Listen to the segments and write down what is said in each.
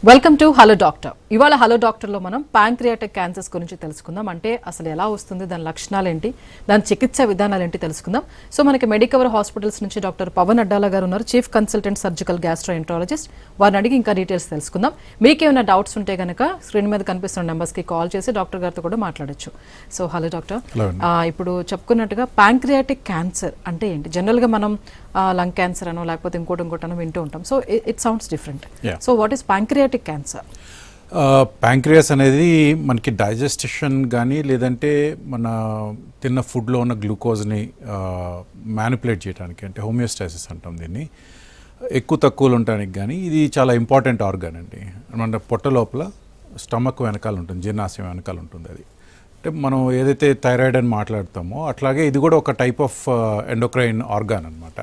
Welcome to hello doctor. ఇవాళ hello డాక్టర్లో మనం pancreatic cancers గురించి తెలుసుకుందాం. అంటే అసలు ఎలా వస్తుంది, దాని లక్షణాలు ఏంటి, దాని చికిత్స విధానాలు ఏంటి తెలుసుకుందాం. సో మనకి మెడికవర్ హాస్పిటల్స్ నుంచి డాక్టర్ పవన్ అడ్డాల గారు ఉన్నారు, చీఫ్ కన్సల్టెంట్ సర్జికల్ గ్యాస్ట్రోఎంట్రాలజిస్ట్. వారిని అడిగి ఇంకా డీటెయిల్స్ తెలుసుకుందాం. మీకేమైనా డౌట్స్ ఉంటే కనుక స్క్రీన్ మీద కనిపిస్తున్న నెంబర్స్కి కాల్ చేసి డాక్టర్ గారితో కూడా మాట్లాడొచ్చు. సో హలో డాక్టర్, ఇప్పుడు చెప్పుకున్నట్టుగా ప్యాంక్రియాటిక్ క్యాన్సర్ అంటే ఏంటి? జనరల్గా మనం లంగ్ క్యాన్సర్ అనో లేకపోతే ఇంకోటనో వింటూ ఉంటాం. So it sounds different. So what is pancreatic cancer? Pancreas అనేది మనకి డైజెస్టిషన్ కానీ లేదంటే మన తిన్న ఫుడ్లో ఉన్న గ్లూకోజ్ని మ్యానిపులేట్ చేయడానికి, అంటే హోమియోస్టాసిస్ అంటాం దీన్ని, ఎక్కువ తక్కువలు ఉండడానికి కానీ ఇది చాలా ఇంపార్టెంట్ ఆర్గాన్ అండి. మన పొట్ట లోపల స్టమక్ వెనకాల ఉంటుంది, జీర్ణాశయం వెనకాల ఉంటుంది. అది అంటే మనం ఏదైతే థైరాయిడ్ అని మాట్లాడతామో అట్లాగే ఇది కూడా ఒక టైప్ ఆఫ్ ఎండోక్రైన్ ఆర్గాన్ అనమాట.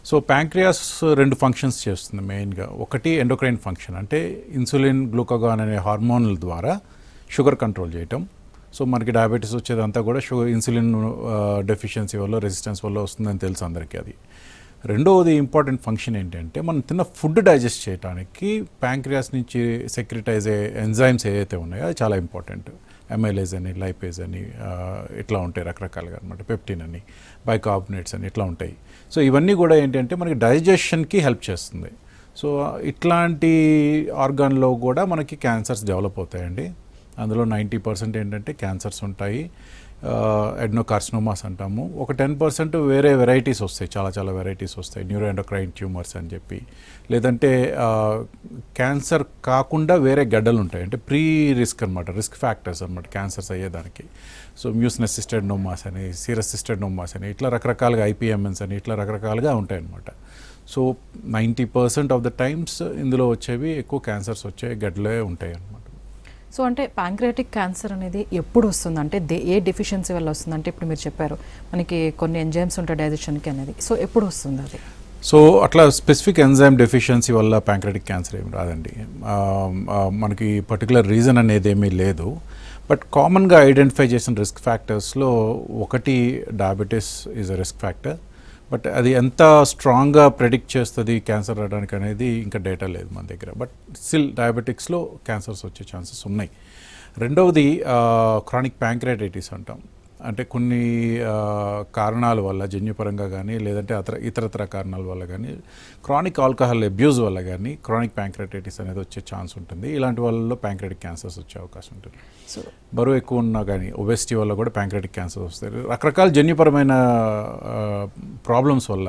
సో ప్యాంక్రియాస్ రెండు ఫంక్షన్స్ చేస్తుంది మెయిన్గా. ఒకటి ఎండోక్రైన్ ఫంక్షన్, అంటే ఇన్సులిన్, గ్లూకాగాన్ అనే హార్మోన్ల ద్వారా షుగర్ కంట్రోల్ చేయటం. సో మనకి డయాబెటీస్ వచ్చేదంతా కూడా ఇన్సులిన్ డెఫిషియన్సీ వల్ల, రెసిస్టెన్స్ వల్ల వస్తుందని తెలుసు అందరికీ. అది రెండవది ఇంపార్టెంట్ ఫంక్షన్ ఏంటంటే మనం తిన్న ఫుడ్ డైజెస్ట్ చేయడానికి ప్యాంక్రియాస్ నుంచి సెక్రిటైజ్ అయ్యే ఎంజైమ్స్ ఏవైతే ఉన్నాయో అది చాలా ఇంపార్టెంట్. ఎమైలేజ్ అని, లైపేజ్ అని ఇట్లా ఉంటాయి రకరకాలుగా అనమాట, పెప్టిన్ అని, బైకార్బోనేట్స్ అని ఇట్లా ఉంటాయి. సో ఇవన్నీ కూడా ఏంటంటే మనకి డైజెషన్కి హెల్ప్ చేస్తుంది. సో ఇట్లాంటి ఆర్గాన్లో కూడా మనకి క్యాన్సర్స్ డెవలప్ అవుతాయండి. అందులో 90% ఏంటంటే క్యాన్సర్స్ ఉంటాయి, ఎడ్నోకార్సినోమాస్ అంటాము. ఒక 10% వేరే వెరైటీస్ వస్తాయి, చాలా వెరైటీస్ వస్తాయి, న్యూరోఎండోక్రైన్ ట్యూమర్స్ అని చెప్పి. లేదంటే క్యాన్సర్ కాకుండా వేరే గడ్డలు ఉంటాయి, అంటే ప్రీ రిస్క్ అనమాట, రిస్క్ ఫ్యాక్టర్స్ అనమాట క్యాన్సర్స్ అయ్యేదానికి. సో మ్యూసిన్ అసిస్టెడ్ నోమాస్ అని, సీరస్ అసిస్టెడ్ నోమాస్ అని, ఇట్లా రకరకాలుగా, ఐపీఎంఎన్స్ అని, ఇట్లా రకరకాలుగా ఉంటాయి అనమాట. సో 90% ఆఫ్ ద టైమ్స్ ఇందులో వచ్చేవి ఎక్కువ క్యాన్సర్స్ వచ్చే గడ్డలే ఉంటాయి అనమాట. సో అంటే ప్యాంక్రియాటిక్ క్యాన్సర్ అనేది ఎప్పుడు వస్తుంది, అంటే ఏ డెఫిషియన్సీ వల్ల వస్తుంది? అంటే ఇప్పుడు మీరు చెప్పారు మనకి కొన్ని ఎంజైమ్స్ ఉంటాయి డైజెషన్కి అనేది. సో ఎప్పుడు వస్తుంది అది? సో అట్లా స్పెసిఫిక్ ఎంజైమ్ డెఫిషియన్సీ వల్ల ప్యాంక్రియాటిక్ క్యాన్సర్ ఏమి రాదండి. మనకి పర్టికులర్ రీజన్ అనేది ఏమీ లేదు. బట్ కామన్గా ఐడెంటిఫై చేసిన రిస్క్ ఫ్యాక్టర్స్లో ఒకటి diabetes is a risk factor. But అది ఎంత స్ట్రాంగ్గా ప్రెడిక్ట్ చేస్తుంది క్యాన్సర్ రావడానికి అనేది ఇంకా డేటా లేదు మన దగ్గర. బట్ స్టిల్ డయాబెటిక్స్లో క్యాన్సర్స్ వచ్చే ఛాన్సెస్ ఉన్నాయి. రెండవది క్రానిక్ ప్యాంక్రియాటైటిస్ అంటాం. అంటే కొన్ని కారణాల వల్ల, జన్యుపరంగా కానీ లేదంటే ఇతరతర కారణాల వల్ల కానీ, క్రానిక్ ఆల్కహాల్ అబ్యూజ్ వల్ల కానీ క్రానిక్ ప్యాంక్రియాటైటిస్ అనేది వచ్చే ఛాన్స్ ఉంటుంది. ఇలాంటి వాళ్ళలో ప్యాంక్రియాటిక్ క్యాన్సర్స్ వచ్చే అవకాశం ఉంటుంది. సో బరువు ఎక్కువ ఉన్నా కానీ, ఒబెసిటీ వల్ల కూడా ప్యాంక్రియాటిక్ క్యాన్సర్స్ వస్తాయి. రకరకాల జన్యుపరమైన ప్రాబ్లమ్స్ వల్ల,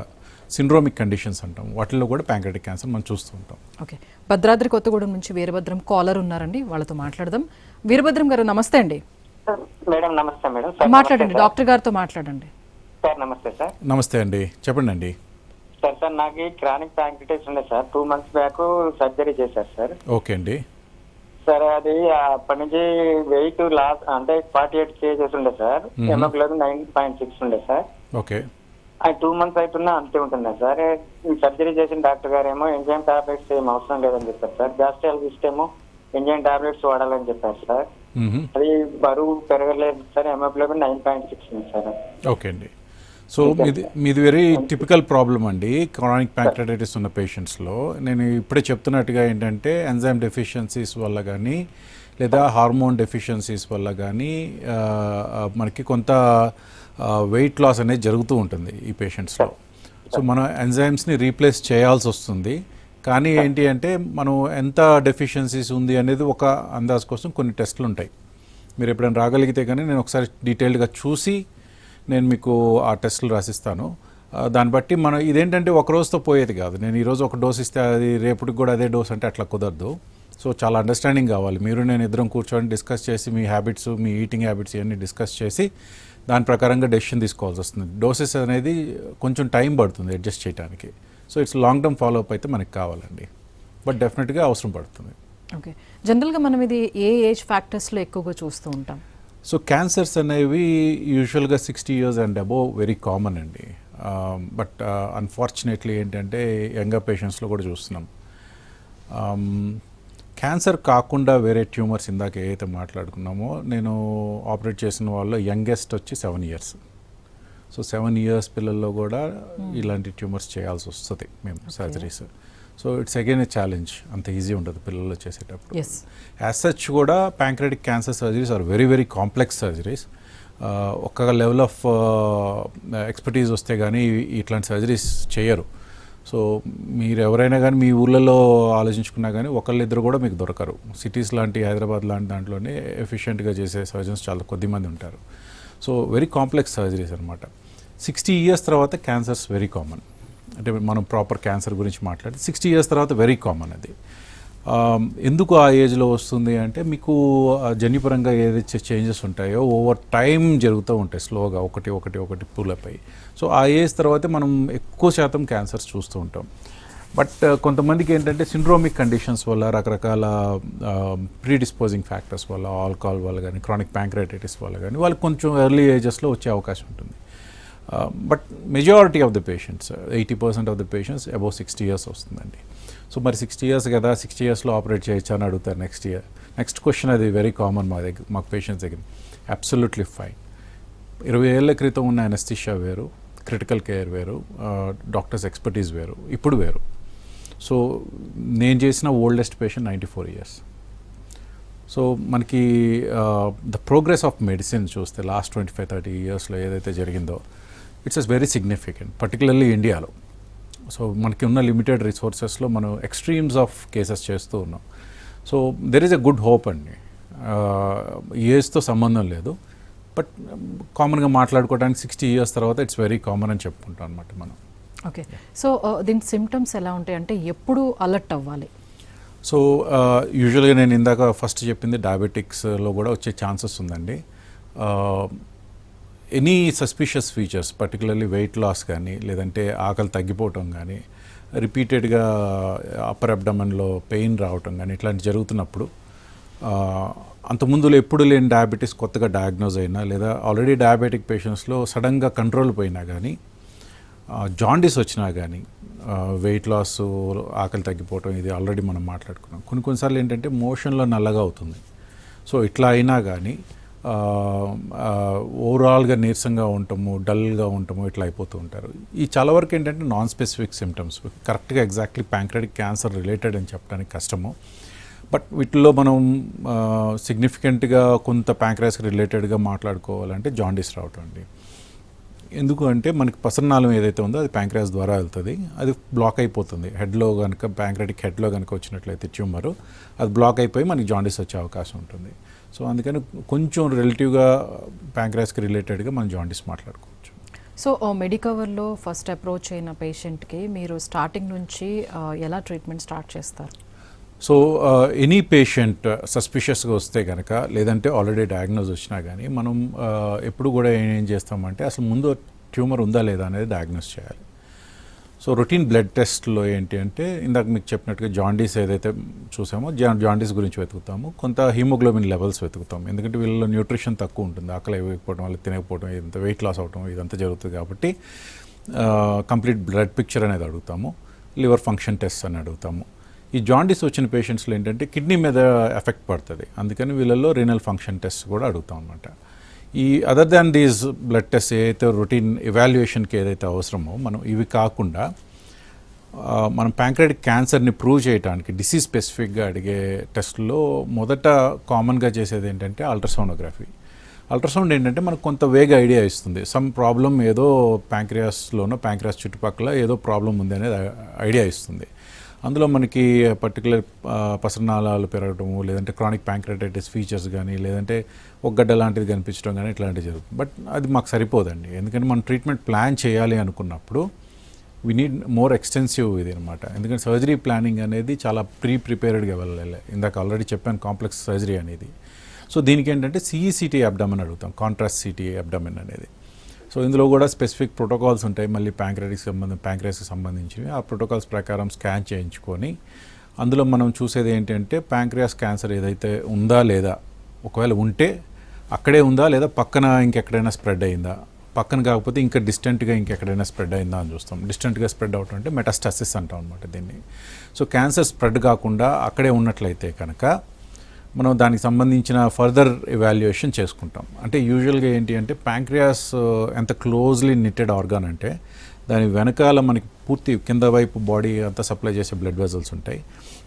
సిండ్రోమిక్ కండిషన్స్ అంటాం, వాటిల్లో కూడా ప్యాంక్రియాటిక్ క్యాన్సర్ మనం చూస్తూ ఉంటాం. ఓకే, భద్రాద్రి కొత్తగూడెం నుంచి వీరభద్రం కాలర్ ఉన్నారండి, వాళ్ళతో మాట్లాడదాం. వీరభద్రం గారు నమస్తే అండి. మేడం నమస్తే మేడం. మాట్లాడండి, డాక్టర్ గారితో మాట్లాడండి. సార్ నమస్తే సార్. నమస్తే అండి, చెప్పండి అండి. సార్ నాకు క్రానిక్ ప్యాంక్రియాటిస్ ఉండే సార్, 2 months బ్యాక్ సర్జరీ చేశారు సార్. ఓకే అండి. సార్ అది అప్పటి నుంచి వెయిట్ లాస్ అంటే 48 kgs ఉండే సార్, హెమోగ్లోబిన్ 9.6 ఉండే సార్. ఓకే. 2 months అవుతున్నా అంతే ఉంటుందా సార్? సర్జరీ చేసిన డాక్టర్ గారు ఏమో ఎంజైమ్ టాబ్లెట్స్ ఏం అవసరం లేదని చెప్పారు సార్. గ్యాస్ట్రాలజిస్ట్ ఏమో ఎంజైమ్ టాబ్లెట్స్ వాడాలని చెప్పారు సార్. అది బరువు పెరగలేదు సార్, హెమోగ్లోబిన్ 9.6 ఉంది సార్. ఓకే అండి. సో మీది వెరీ టిపికల్ ప్రాబ్లం అండి క్రానిక్ ప్యాంక్రియాటైటిస్ ఉన్న పేషెంట్స్లో. నేను ఇప్పుడే చెప్తున్నట్టుగా ఏంటంటే ఎంజైమ్ డెఫిషియన్సీస్ వల్ల కానీ లేదా హార్మోన్ డెఫిషియన్సీస్ వల్ల కానీ మనకి కొంత వెయిట్ లాస్ అనేది జరుగుతూ ఉంటుంది ఈ పేషెంట్స్లో. సో మనం ఎంజైమ్స్ని రీప్లేస్ చేయాల్సి వస్తుంది. కానీ ఏంటి అంటే మనం ఎంత డెఫిషియన్సీస్ ఉంది అనేది ఒక అందాజు కోసం కొన్ని టెస్టులు ఉంటాయి. మీరు ఎప్పుడైనా రాగలిగితే కానీ నేను ఒకసారి డీటెయిల్డ్గా చూసి నేను మీకు ఆ టెస్టులు రాసిస్తాను. దాన్ని బట్టి మనం ఇదేంటంటే ఒక రోజుతో పోయేది కాదు. నేను ఈరోజు ఒక డోస్ ఇస్తే అది రేపటికి కూడా అదే డోస్ అంటే అట్లా కుదరదు. సో చాలా అండర్స్టాండింగ్ కావాలి. మీరు నేను ఇద్దరం కూర్చొని డిస్కస్ చేసి మీ హ్యాబిట్స్, మీ ఈటింగ్ హ్యాబిట్స్ ఇవన్నీ డిస్కస్ చేసి దాని ప్రకారంగా డెసిషన్ తీసుకోవాల్సి వస్తుంది. డోసెస్ అనేది కొంచెం టైం పడుతుంది అడ్జస్ట్ చేయడానికి. So it's long term follow up అయితే మనకి కావాలండి, బట్ డెఫినెట్గా అవసరం పడుతుంది. ఓకే, జనరల్గా మనం ఇది ఏ ఏజ్ ఫ్యాక్టర్స్లో ఎక్కువగా చూస్తూ ఉంటాం? సో క్యాన్సర్స్ అనేవి యూజువల్గా 60 years and above very common అండి. బట్ అన్ఫార్చునేట్లీ ఏంటంటే యంగర్ పేషెంట్స్లో కూడా చూస్తున్నాం. క్యాన్సర్ కాకుండా వేరే ట్యూమర్స్ ఇందాక ఏదైతే మాట్లాడుకున్నామో, నేను ఆపరేట్ చేసిన వాళ్ళు యంగెస్ట్ వచ్చి 7 years. సో 7 years పిల్లల్లో కూడా ఇలాంటి ట్యూమర్స్ చేయాల్సి వస్తుంది మేము surgeries. So it's again a challenge, అంత ఈజీ ఉండదు పిల్లలు చేసేటప్పుడు. ఎస్, యాజ్ సచ్ కూడా pancreatic cancer surgeries are very very complex surgeries. ఒక లెవెల్ ఆఫ్ ఎక్స్పర్టీస్ వస్తే కానీ ఇట్లాంటి సర్జరీస్ చేయరు. సో మీరు ఎవరైనా కానీ మీ ఊళ్ళలో ఆలోచించుకున్నా కానీ ఒకళ్ళిద్దరు కూడా మీకు దొరకరు. సిటీస్ లాంటి హైదరాబాద్ లాంటి దాంట్లోనే ఎఫిషియెంట్గా చేసే సర్జన్స్ చాలా కొద్దిమంది ఉంటారు. సో వెరీ కాంప్లెక్స్ సర్జరీస్ అనమాట. 60 years తర్వాత క్యాన్సర్స్ వెరీ కామన్. అంటే మనం ప్రాపర్ క్యాన్సర్ గురించి మాట్లాడితే 60 years తర్వాత వెరీ కామన్ అది. ఎందుకు ఆ ఏజ్లో వస్తుంది అంటే మీకు జన్యుపరంగా ఏదైతే చేంజెస్ ఉంటాయో ఓవర్ టైం జరుగుతూ ఉంటాయి స్లోగా ఒకటి పూలపై. సో ఆ ఏజ్ తర్వాతే మనం ఎక్కువ శాతం క్యాన్సర్స్ చూస్తూ ఉంటాం. బట్ కొంతమందికి ఏంటంటే సిండ్రోమిక్ కండిషన్స్ వల్ల, రకరకాల ప్రీడిస్పోజింగ్ ఫ్యాక్టర్స్ వల్ల, ఆల్కహాల్ వల్ల కానీ, క్రానిక్ ప్యాంక్రైటిస్ వల్ల కానీ వాళ్ళకి కొంచెం ఎర్లీ ఏజెస్లో వచ్చే అవకాశం ఉంటుంది. But majority of the patients, 80% of the patients above 60 years వస్తుందండి. సో మరి 60 years కదా, 60 yearsలో ఆపరేట్ చేయొచ్చా అని అడుగుతారు నెక్స్ట్ క్వశ్చన్. అది వెరీ కామన్ మాకు పేషెంట్స్ దగ్గర. Absolutely fine. 20 ఏళ్ల క్రితం ఉన్న అనస్థిషియా వేరు, క్రిటికల్ కేర్ వేరు, డాక్టర్స్ ఎక్స్పర్టీస్ వేరు, ఇప్పుడు వేరు. సో నేను చేసిన ఓల్డెస్ట్ పేషెంట్ 94 years. సో మనకి ద ప్రోగ్రెస్ ఆఫ్ మెడిసిన్ చూస్తే లాస్ట్ 25-30 yearsలో ఏదైతే జరిగిందో ఇట్స్ వెరీ సిగ్నిఫికెంట్, పర్టికులర్లీ ఇండియాలో. సో మనకి ఉన్న లిమిటెడ్ రిసోర్సెస్లో మనం ఎక్స్ట్రీమ్స్ ఆఫ్ కేసెస్ చేస్తూ ఉన్నాం. So there is a good hope అండి. ఏజ్తో సంబంధం లేదు, బట్ కామన్గా మాట్లాడుకోవడానికి 60 years తర్వాత ఇట్స్ వెరీ కామన్ అని చెప్పుకుంటాం అనమాట మనం. ఓకే. సో దీని సిమ్టమ్స్ ఎలా ఉంటాయి అంటే ఎప్పుడు అలర్ట్ అవ్వాలి? సో యూజువల్గా నేను ఇందాక ఫస్ట్ చెప్పింది డయాబెటిక్స్లో కూడా వచ్చే ఛాన్సెస్ ఉందండి. Any suspicious features, particularly weight loss కానీ, లేదంటే ఆకలి తగ్గిపోవటం కానీ, రిపీటెడ్గా అప్పర్ అబ్డమన్లో పెయిన్ రావటం కానీ, ఇట్లాంటి జరుగుతున్నప్పుడు, అంతకుముందులో ఎప్పుడు లేని డయాబెటీస్ కొత్తగా డయాగ్నోజ్ అయినా, లేదా ఆల్రెడీ డయాబెటిక్ పేషెంట్స్లో సడన్గా కంట్రోల్ పోయినా కానీ, జాండీస్ వచ్చినా కానీ, వెయిట్ లాస్, ఆకలి తగ్గిపోవటం, ఇది ఆల్రెడీ మనం మాట్లాడుకున్నాం. కొన్నిసార్లు ఏంటంటే మోషన్లో నల్లగా అవుతుంది. సో ఇట్లా అయినా కానీ ఓవరాల్గా నీరసంగా ఉండటము, డల్గా ఉండటము, ఇట్లా అయిపోతూ ఉంటారు. ఈ చాలా వరకు ఏంటంటే నాన్ స్పెసిఫిక్ సిమ్టమ్స్, కరెక్ట్గా ఎగ్జాక్ట్లీ ప్యాంక్రెటిక్ క్యాన్సర్ రిలేటెడ్ అని చెప్పడానికి కష్టము. బట్ వీటిల్లో మనం సిగ్నిఫికెంట్గా కొంత ప్యాంక్రియాస్కి రిలేటెడ్గా మాట్లాడుకోవాలంటే జాండీస్ రావటం అండి. ఎందుకు అంటే మనకి పసరనాళం ఏదైతే ఉందో అది ప్యాంక్రియాస్ ద్వారా వెళ్తుంది, అది బ్లాక్ అయిపోతుంది. హెడ్లో కనుక, ప్యాంక్రెటిక్ హెడ్లో కనుక వచ్చినట్లయితే ట్యూమరు, అది బ్లాక్ అయిపోయి మనకి జాండీస్ వచ్చే అవకాశం ఉంటుంది. సో అందుకని కొంచెం రిలేటివ్గా ప్యాంక్రియాస్కి రిలేటెడ్గా మనం జాండీస్ మాట్లాడుకోవచ్చు. సో మెడికవర్లో ఫస్ట్ అప్రోచ్ అయిన పేషెంట్కి మీరు స్టార్టింగ్ నుంచి ఎలా ట్రీట్మెంట్ స్టార్ట్ చేస్తారు? సో ఎనీ పేషెంట్ సస్పిషియస్గా వస్తే కనుక, లేదంటే ఆల్రెడీ డయాగ్నోజ్ వచ్చినా కానీ, మనం ఎప్పుడు కూడా ఏం చేస్తామంటే అసలు ముందు ట్యూమర్ ఉందా లేదా అనేది డయాగ్నోస్ చేయాలి. సో రొటీన్ బ్లడ్ టెస్ట్లో ఏంటి అంటే, ఇందాక మీకు చెప్పినట్టుగా జాండీస్ ఏదైతే చూసామో జాండీస్ గురించి వెతుకుతాము. కొంత హీమోగ్లోబిన్ లెవెల్స్ వెతుకుతాం, ఎందుకంటే వీళ్ళలో న్యూట్రిషన్ తక్కువ ఉంటుంది, ఆకలి ఇవ్వకపోవడం వల్ల, తినకపోవడం, ఇదంతా వెయిట్ లాస్ అవడం ఇదంతా జరుగుతుంది. కాబట్టి కంప్లీట్ బ్లడ్ పిక్చర్ అనేది అడుగుతాము. లివర్ ఫంక్షన్ టెస్ట్ అని అడుగుతాము. ఈ జాండీస్ వచ్చిన పేషెంట్స్లో ఏంటంటే కిడ్నీ మీద ఎఫెక్ట్ పడుతుంది, అందుకని వీళ్ళల్లో రీనల్ ఫంక్షన్ టెస్ట్ కూడా అడుగుతాం అనమాట. ఈ other than these blood test ఏదైతే రొటీన్ ఎవాల్యుయేషన్కి ఏదైతే అవసరమో, మనం ఇవి కాకుండా మనం ప్యాంక్రియాటిక్ క్యాన్సర్ని ప్రూవ్ చేయడానికి డిసీజ్ స్పెసిఫిక్గా అడిగే టెస్ట్లో మొదట కామన్గా చేసేది ఏంటంటే అల్ట్రాసోనోగ్రఫీ. అల్ట్రాసౌండ్ ఏంటంటే మనకు కొంత వేగ ఐడియా ఇస్తుంది, సమ్ ప్రాబ్లం ఏదో ప్యాంక్రియాస్లోనో, ప్యాంక్రియాస్ చుట్టుపక్కల ఏదో ప్రాబ్లం ఉంది అనేది ఐడియా ఇస్తుంది. అందులో మనకి పర్టికులర్ పసరనాళాలు పెరగటము, లేదంటే క్రానిక్ ప్యాంక్రియాటైటిస్ ఫీచర్స్ కానీ, లేదంటే ఒక గడ్డ లాంటిది కనిపించడం కానీ, ఇట్లాంటివి జరుగుతుంది. బట్ అది మాకు సరిపోదండి, ఎందుకంటే మనం ట్రీట్మెంట్ ప్లాన్ చేయాలి అనుకున్నప్పుడు వీ నీడ్ మోర్ ఎక్స్టెన్సివ్ ఇది అనమాట. ఎందుకంటే సర్జరీ ప్లానింగ్ అనేది చాలా ప్రిపేర్డ్గా వెళ్ళాలి. ఇందాక ఆల్రెడీ చెప్పాను కాంప్లెక్స్ సర్జరీ అనేది. సో దీనికి ఏంటంటే సిఈసిటీ అబ్డమెన్ అడుగుతాం, కాంట్రాస్ట్ సిటీ అబ్డమెన్ అనేది. సో ఇందులో కూడా స్పెసిఫిక్ ప్రోటోకాల్స్ ఉంటాయి, మళ్ళీ ప్యాంక్రియాస్కి సంబంధించినవి. ఆ ప్రోటోకాల్స్ ప్రకారం స్కాన్ చేయించుకొని అందులో మనం చూసేది ఏంటంటే ప్యాంక్రియాస్ క్యాన్సర్ ఏదైతే ఉందా లేదా, ఒకవేళ ఉంటే అక్కడే ఉందా లేదా పక్కన ఇంకెక్కడైనా స్ప్రెడ్ అయిందా, పక్కన కాకపోతే ఇంకా డిస్టెంట్గా ఇంకెక్కడైనా స్ప్రెడ్ అయిందా అని చూస్తాం. డిస్టెంట్గా స్ప్రెడ్ అవటం అంటే మెటాస్టాసిస్ అంటాం అనమాట దీన్ని. సో క్యాన్సర్ స్ప్రెడ్ కాకుండా అక్కడే ఉన్నట్లయితే కనుక మనం దానికి సంబంధించిన ఫర్దర్ ఎవాల్యుయేషన్ చేసుకుంటాం. అంటే యూజువల్గా ఏంటి అంటే ప్యాంక్రియాస్ ఎంత క్లోజ్లీ నిట్టెడ్ ఆర్గాన్ అంటే దాని వెనకాల మనకి పూర్తి కింద వైపు బాడీ అంతా సప్లై చేసే బ్లడ్ వెజల్స్ ఉంటాయి.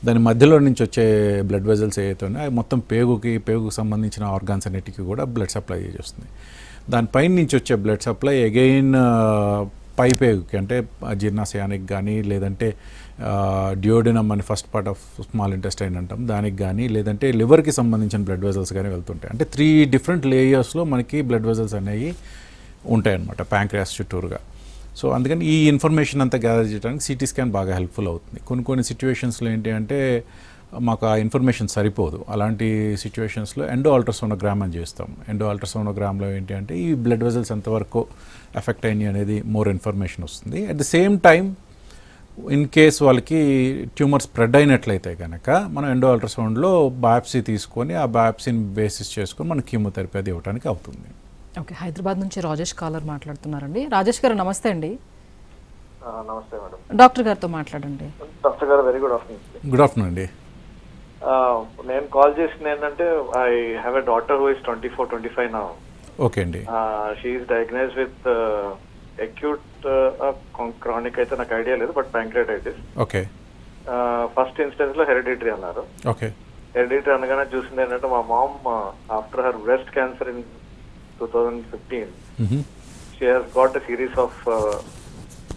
దాని మధ్యలో నుంచి వచ్చే బ్లడ్ వెజల్స్ ఏవైతే ఉన్నాయో అవి మొత్తం పేగుకు సంబంధించిన ఆర్గాన్స్ అన్నిటికీ కూడా బ్లడ్ సప్లై చేస్తుంది. దానిపైన నుంచి వచ్చే బ్లడ్ సప్లై అగైన్ పై పేగుకి అంటే జీర్ణాశయానికి కానీ, లేదంటే డియోడినమ్ అని first part of small intestine అంటాం దానికి కానీ, లేదంటే లివర్కి సంబంధించిన బ్లడ్ వెజల్స్ కానీ వెళ్తుంటాయి. అంటే 3 డిఫరెంట్ లేయర్స్లో మనకి బ్లడ్ వెజల్స్ అనేవి ఉంటాయన్నమాట ప్యాంక్రియాస్ చుట్టూరుగా. సో అందుకని ఈ ఇన్ఫర్మేషన్ అంతా గ్యాదర్ చేయడానికి సిటీ స్కాన్ బాగా హెల్ప్ఫుల్ అవుతుంది. కొన్ని సిచ్యువేషన్స్లో ఏంటి అంటే మాకు ఆ ఇన్ఫర్మేషన్ సరిపోదు. అలాంటి సిచ్యువేషన్స్లో ఎండో అల్ట్రాసోనోగ్రామ్ అని చేస్తాం. ఎండో అల్ట్రాసోనోగ్రామ్లో ఏంటి అంటే ఈ బ్లడ్ వెజల్స్ ఎంతవరకు ఎఫెక్ట్ అయినాయి అనేది మోర్ ఇన్ఫర్మేషన్ వస్తుంది. At the same time in case వాళ్ళకి ట్యూమర్ స్ప్రెడ్ అయినట్లయితే కనుక మనం ఎండో అల్ట్రాసౌండ్లో బయాప్సీ తీసుకొని ఆ బయాప్సీని బేసిస్ చేసుకొని మన కీమోథెరపీ అది ఇవ్వడానికి అవుతుంది. ఓకే, హైదరాబాద్ నుంచి రాజేష్ కాలర్ మాట్లాడుతున్నారండి. రాజేష్ గారు నమస్తే అండి. నమస్తే మేడం. డాక్టర్ గారితో మాట్లాడండి. డాక్టర్ గారు very good afternoon. Good afternoon అండి. నేను కాల్ చేసింది ఏంటంటే I have a daughter who is 24-25 now. Okay అండి. She is diagnosed with acute chronic అయితే నాకు ఐడియా లేదు, but pancreatitis. Okay. First instance లో హెరిడిటరీ అన్నారు. ఓకే. హెరిడిటరీ అనగానే చూసింది ఏంటంటే మా mom after her breast cancer in 2015 she has got a series of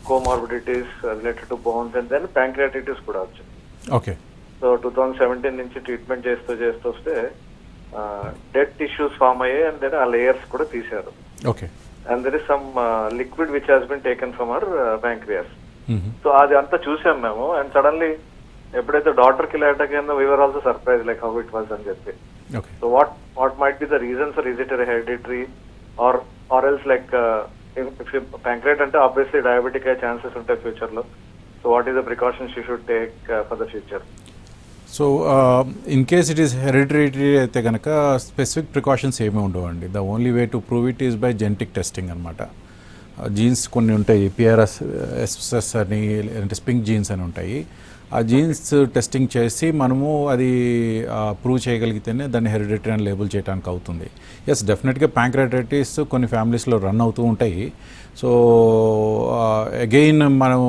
comorbidities related to bones and then pancreatitis కూడా వచ్చింది. ఓకే. సో 2017 నుంచి ట్రీట్మెంట్ చేస్తూ వస్తే డెడ్ టిష్యూస్ ఫామ్ అయ్యాయి అండ్ దెన్ ఆ లేయర్స్ కూడా తీశారు. Okay. And there is some liquid which has been taken from our pancreas. So అది అంతా చూసాం మేము. అండ్ సడన్లీ ఎప్పుడైతే డాక్టర్ కి అటాక్ అయిందో we were also surprise like how it was అని చెప్పి. So what might be the reasons for is it hereditary or else like ప్యాంక్రియాట్ అంటే ఆబ్వియస్లీ డయాబెటిక్ అయ్యే ఛాన్సెస్ ఉంటాయి ఫ్యూచర్ లో. So what is the precautions you should take for the future? So in case it is hereditary అయితే కనుక specific precautions ఏమీ ఉండవండి. The only way to prove it is by genetic testing అనమాట. Jeans కొన్ని ఉంటాయి, PRS SS అని, లేదంటే స్పింక్ jeans అని ఉంటాయి. ఆ జీన్స్ టెస్టింగ్ చేసి మనము అది ప్రూవ్ చేయగలిగితేనే దాన్ని హెరిడిటరీ అని లేబుల్ చేయడానికి అవుతుంది. ఎస్, డెఫినెట్గా ప్యాంక్రియాటైటిస్ కొన్ని ఫ్యామిలీస్లో రన్ అవుతూ ఉంటాయి. సో అగైన్ మనం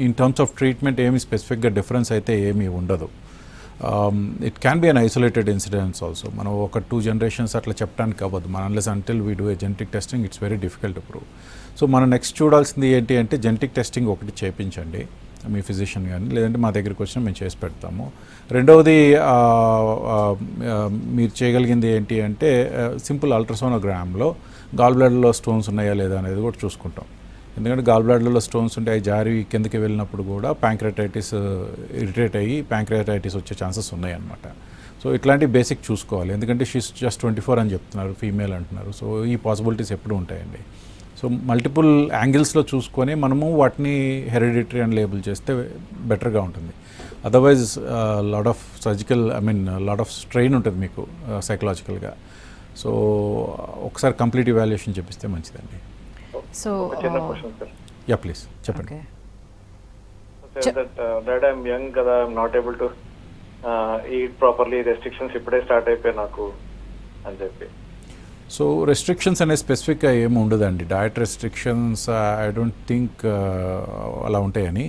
ఇన్ టర్మ్స్ ఆఫ్ ట్రీట్మెంట్ ఏమి స్పెసిఫిక్గా డిఫరెన్స్ అయితే ఏమీ ఉండదు. It can be an isolated incidents also. మనం ఒక 2 జనరేషన్స్ అట్లా చెప్పడానికి అవ్వదు. మన unless until we do a genetic testing it's very difficult to prove. So మనం నెక్స్ట్ చూడాల్సింది ఏంటి అంటే జెనెటిక్ టెస్టింగ్ ఒకటి చేయించండి మీ ఫిజిషియన్ కానీ, లేదంటే మా దగ్గరికి వచ్చినా మేము చేసి పెడతాము. రెండవది మీరు చేయగలిగింది ఏంటి అంటే సింపుల్ అల్ట్రాసోనోగ్రామ్లో గాల్ బ్లాడర్లో స్టోన్స్ ఉన్నాయా లేదా అనేది కూడా చూసుకుంటాం. ఎందుకంటే గాల్ బ్లాడర్లో స్టోన్స్ ఉంటే అవి జారి కిందకి వెళ్ళినప్పుడు కూడా ప్యాంక్రియాటైటిస్ ఇరిటేట్ అయ్యి ప్యాంక్రియాటైటిస్ వచ్చే ఛాన్సెస్ ఉన్నాయన్నమాట. సో ఇట్లాంటి బేసిక్ చూసుకోవాలి. ఎందుకంటే షీస్ జస్ట్ 24 అని చెప్తున్నారు, ఫీమేల్ అంటున్నారు. సో ఈ పాసిబిలిటీస్ ఎప్పుడు ఉంటాయండి. సో మల్టిపుల్ యాంగిల్స్లో చూసుకొని మనము వాటిని హెరిడిటరీ అని లేబుల్ చేస్తే బెటర్గా ఉంటుంది. Otherwise lot of lot of strain ఉంటుంది మీకు సైకలాజికల్గా. సో ఒకసారి కంప్లీట్ ఇవాల్యుయేషన్ చెప్పిస్తే మంచిదండి. సో యా ప్లీజ్ చెప్పండి. డాడ్ ఐఎమ్ యంగ్ కదా, I'm not able to eat properly, restrictions ఇప్పుడే స్టార్ట్ అయిపోయాయి నాకు అని చెప్పి. సో రెస్ట్రిక్షన్స్ అనేది స్పెసిఫిక్గా ఏమి ఉండదండి. Diet restrictions I don't think అలా ఉంటాయని.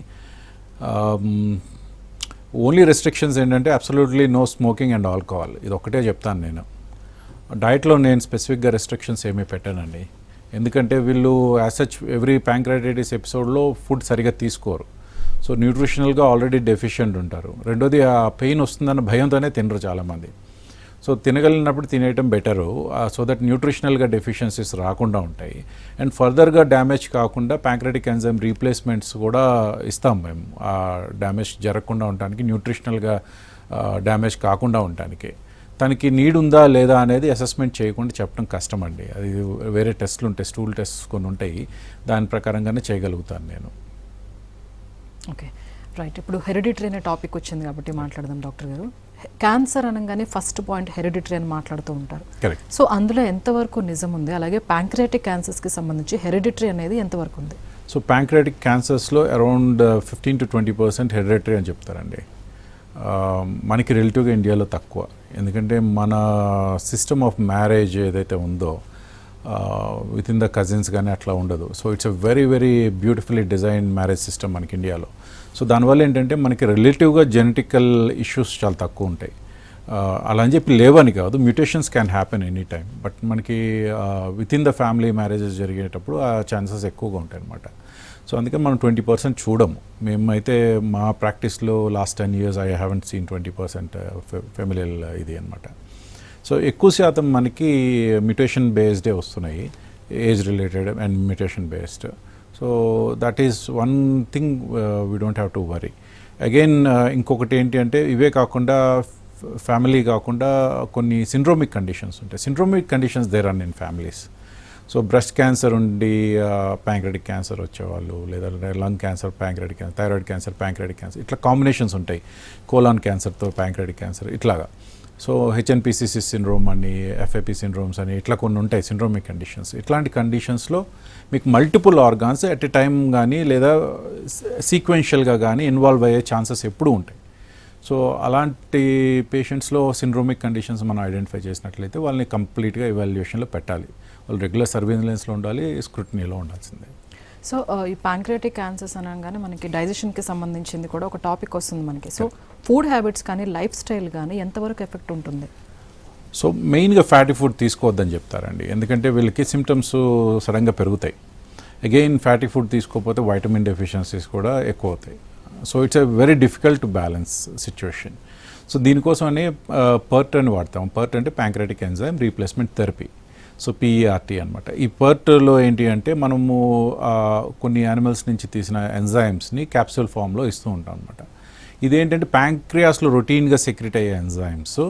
ఓన్లీ రెస్ట్రిక్షన్స్ ఏంటంటే absolutely no smoking and alcohol. ఇది ఒకటే చెప్తాను నేను. డయట్లో నేను స్పెసిఫిక్గా రెస్ట్రిక్షన్స్ ఏమీ పెట్టానండి. ఎందుకంటే వీళ్ళు యాజ్ సచ్ ఎవ్రీ ప్యాంక్రియాటైటిస్ ఎపిసోడ్లో ఫుడ్ సరిగా తీసుకోరు. సో న్యూట్రిషనల్గా ఆల్రెడీ డెఫిషియెంట్ ఉంటారు. రెండోది ఆ పెయిన్ వస్తుందన్న భయంతోనే తినరు చాలామంది. సో తినగలిగినప్పుడు తినేయటం బెటరు, సో దట్ న్యూట్రిషనల్గా డెఫిషియన్సీస్ రాకుండా ఉంటాయి. అండ్ ఫర్దర్గా డ్యామేజ్ కాకుండా ప్యాంక్రియాటిక్ ఎంజైమ్ రీప్లేస్మెంట్స్ కూడా ఇస్తాం మేము, ఆ డ్యామేజ్ జరగకుండా ఉండటానికి, న్యూట్రిషనల్గా డ్యామేజ్ కాకుండా ఉండటానికి. తనకి నీడ్ ఉందా లేదా అనేది అసెస్మెంట్ చేయకుండా చెప్పడం కష్టం అండి. అది వేరే టెస్ట్లు ఉంటాయి, స్టూల్ టెస్ట్ కొన్ని ఉంటాయి, దాని ప్రకారంగానే చేయగలుగుతాను నేను. Okay right. ఇప్పుడు హెరిడిటరీ అనే టాపిక్ వచ్చింది కాబట్టి మాట్లాడదాం డాక్టర్ గారు. క్యాన్సర్ అనగానే ఫస్ట్ పాయింట్ హెరిడిటరీ అని మాట్లాడుతూ ఉంటారు. సో అందులో ఎంతవరకు నిజం ఉంది, అలాగే ప్యాంక్రియాటిక్ క్యాన్సర్స్కి సంబంధించి హెరిడిటరీ అనేది ఎంతవరకు ఉంది? సో ప్యాంక్రియాటిక్ క్యాన్సర్స్లో అరౌండ్ 15 to 20% హెరిడిటరీ అని చెప్తారండి. మనకి రిలేటివ్గా ఇండియాలో తక్కువ. ఎందుకంటే మన సిస్టమ్ ఆఫ్ మ్యారేజ్ ఏదైతే ఉందో విత్ ఇన్ ద కజిన్స్ కానీ అట్లా ఉండదు. So it's a very very beautifully design marriage system మనకి ఇండియాలో. సో దానివల్ల ఏంటంటే మనకి రిలేటివ్గా జెనెటికల్ ఇష్యూస్ చాలా తక్కువ ఉంటాయి. అలా అని చెప్పి లేవని కాదు, mutations can happen any time, but మనకి within the family marriages జరిగేటప్పుడు ఆ ఛాన్సెస్ ఎక్కువగా ఉంటాయి అన్నమాట. సో అందుకని మనం 20% చూడము. మేమైతే మా ప్రాక్టీస్లో last 10 years I haven't seen 20% familial ఇది అనమాట. సో ఎక్కువ శాతం మనకి మ్యూటేషన్ బేస్డే వస్తున్నాయి, age related and mutation based. So that is one thing we don't have to worry. Again ఇంకొకటి ఏంటి అంటే ఇవే కాకుండా ఫ్యామిలీ కాకుండా కొన్ని సిండ్రోమిక్ కండిషన్స్ ఉంటాయి. Syndromic conditions there are in families. So breast cancer ఉండి ప్యాంక్రెటిక్ క్యాన్సర్ వచ్చేవాళ్ళు, లేదా lung cancer pancreatic cancer, thyroid cancer pancreatic cancer, ఇట్లా కాంబినేషన్స్ ఉంటాయి. కోలాన్ క్యాన్సర్తో ప్యాంక్రెటిక్ క్యాన్సర్ ఇట్లాగా. సో హెచ్ఎన్పిసిసి సిండ్రోమ్ అని, ఎఫ్ఏపి సిండ్రోమ్స్ అని ఇట్లా కొన్ని ఉంటాయి సిండ్రోమిక్ కండిషన్స్. ఇట్లాంటి కండిషన్స్లో మీకు multiple organs at a time కానీ లేదా సీక్వెన్షియల్గా కానీ ఇన్వాల్వ్ అయ్యే ఛాన్సెస్ ఎప్పుడూ ఉంటాయి. సో అలాంటి పేషెంట్స్లో సిండ్రోమిక్ కండిషన్స్ మనం ఐడెంటిఫై చేసినట్లయితే వాళ్ళని కంప్లీట్గా ఎవాల్యుయేషన్లో పెట్టాలి. వాళ్ళు రెగ్యులర్ సర్వేలెన్స్లో ఉండాలి, స్క్రూటనీలో ఉండాల్సిందే. సో ఈ ప్యాంక్రియాటిక్ క్యాన్సర్స్ అనగానే మనకి డైజెషన్కి సంబంధించింది కూడా ఒక టాపిక్ వస్తుంది మనకి. సో ఫుడ్ హ్యాబిట్స్ కానీ లైఫ్ స్టైల్ కానీ ఎంతవరకు ఎఫెక్ట్ ఉంటుంది? సో మెయిన్గా ఫ్యాటీ ఫుడ్ తీసుకోవద్దని చెప్తారండి, ఎందుకంటే వీళ్ళకి సిమ్టమ్స్ సడన్గా పెరుగుతాయి. అగైన్ ఫ్యాటీ ఫుడ్ తీసుకోకపోతే వైటమిన్ డెఫిషియన్సీస్ కూడా ఎక్కువ అవుతాయి. So it's a very difficult to balance situation. So దీనికోసమనే పర్ట్ అని వాడతాం. పర్ట్ అంటే pancreatic enzyme replacement therapy. So PERT అనమాట. ఈ పర్ట్లో ఏంటి అంటే మనము కొన్ని యానిమల్స్ నుంచి తీసిన ఎంజైమ్స్ని క్యాప్సూల్ ఫామ్లో ఇస్తూ ఉంటాం అనమాట. ఇదేంటంటే ప్యాంక్రియాస్లో రొటీన్గా సెక్రెట్ అయ్యే ఎంజైమ్స్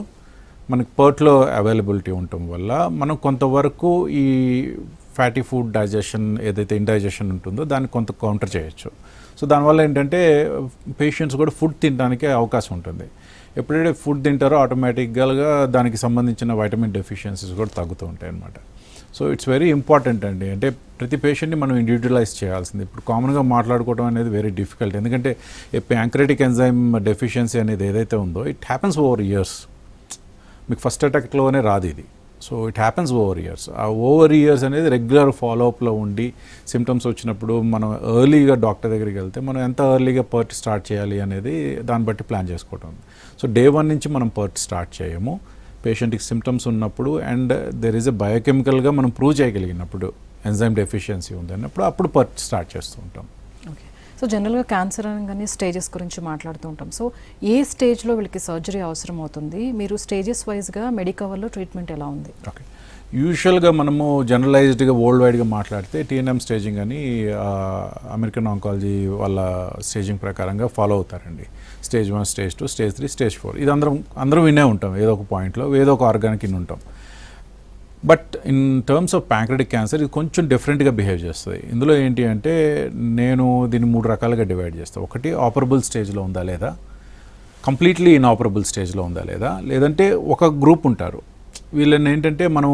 మనకి పర్ట్లో అవైలబిలిటీ ఉండటం వల్ల మనం కొంతవరకు ఈ ఫ్యాటీ ఫుడ్ డైజెషన్ ఏదైతే ఇండైజెషన్ ఉంటుందో దాన్ని కొంత కౌంటర్ చేయొచ్చు. సో దానివల్ల ఏంటంటే పేషెంట్స్ కూడా ఫుడ్ తినడానికి అవకాశం ఉంటుంది. ఎప్పుడైతే ఫుడ్ తింటారో ఆటోమేటిక్గా దానికి సంబంధించిన వైటమిన్ డెఫిషియన్సీస్ కూడా తగ్గుతూ ఉంటాయి అన్నమాట. సో ఇట్స్ వెరీ ఇంపార్టెంట్ అండి. అంటే ప్రతి పేషెంట్ని మనం ఇండివిజువలైజ్ చేయాల్సింది. ఇప్పుడు కామన్గా మాట్లాడుకోవడం అనేది వెరీ డిఫికల్ట్, ఎందుకంటే ప్యాంక్రియాటిక్ ఎంజైమ్ డెఫిషియన్సీ అనేది ఏదైతే ఉందో ఇట్ హ్యాపెన్స్ ఓవర్ ఇయర్స్. మీకు ఫస్ట్ అటాక్లోనే రాదు ఇది. So it happens over years. ఆ ఓవర్ ఇయర్స్ అనేది రెగ్యులర్ ఫాలోఅప్లో ఉండి సిమ్టమ్స్ వచ్చినప్పుడు మనం ఎర్లీగా డాక్టర్ దగ్గరికి వెళ్తే మనం ఎంత ఎర్లీగా పర్ట్ స్టార్ట్ చేయాలి అనేది దాన్ని బట్టి ప్లాన్ చేసుకోవటం. సో డే 1 నుంచి మనం పర్ట్ స్టార్ట్ చేయము. పేషెంట్కి సిమ్టమ్స్ ఉన్నప్పుడు అండ్ దెర్ ఈజ్ ఎ బయోకెమికల్గా మనం ప్రూవ్ చేయగలిగినప్పుడు ఎంజైమ్ డెఫిషియన్సీ ఉంది అన్నప్పుడు అప్పుడు పర్ట్ స్టార్ట్ చేస్తూ ఉంటాం. ఓకే. సో జనరల్గా క్యాన్సర్ అనగానే స్టేజెస్ గురించి మాట్లాడుతూ ఉంటాం. సో ఏ స్టేజ్లో వీళ్ళకి సర్జరీ అవసరం అవుతుంది? మీరు స్టేజెస్ వైజ్గా మెడికవర్లో ట్రీట్మెంట్ ఎలా ఉంది? ఓకే. యూజువల్గా మనము జనరలైజ్డ్గా వరల్డ్ వైడ్గా మాట్లాడితే టీఎన్ఎం స్టేజింగ్ అని అమెరికన్ ఆంకాలజీ వాళ్ళ స్టేజింగ్ ప్రకారంగా ఫాలో అవుతారండి. Stage 1, stage 2, stage 3, stage 4. ఇది అందరం వినే ఉంటాం, ఏదో ఒక పాయింట్లో ఏదో ఒక ఆర్గానికి ఇన్ని ఉంటాం. But in terms of pancreatic cancer ఇది కొంచెం డిఫరెంట్గా బిహేవ్ చేస్తుంది. ఇందులో ఏంటి అంటే నేను దీన్ని 3 రకాలుగా డివైడ్ చేస్తాను. ఒకటి ఆపరబుల్ స్టేజ్లో ఉందా లేదా, కంప్లీట్లీ ఇన్ఆపరబుల్ స్టేజ్లో ఉందా లేదా, లేదంటే ఒక గ్రూప్ ఉంటారు వీళ్ళని ఏంటంటే మనం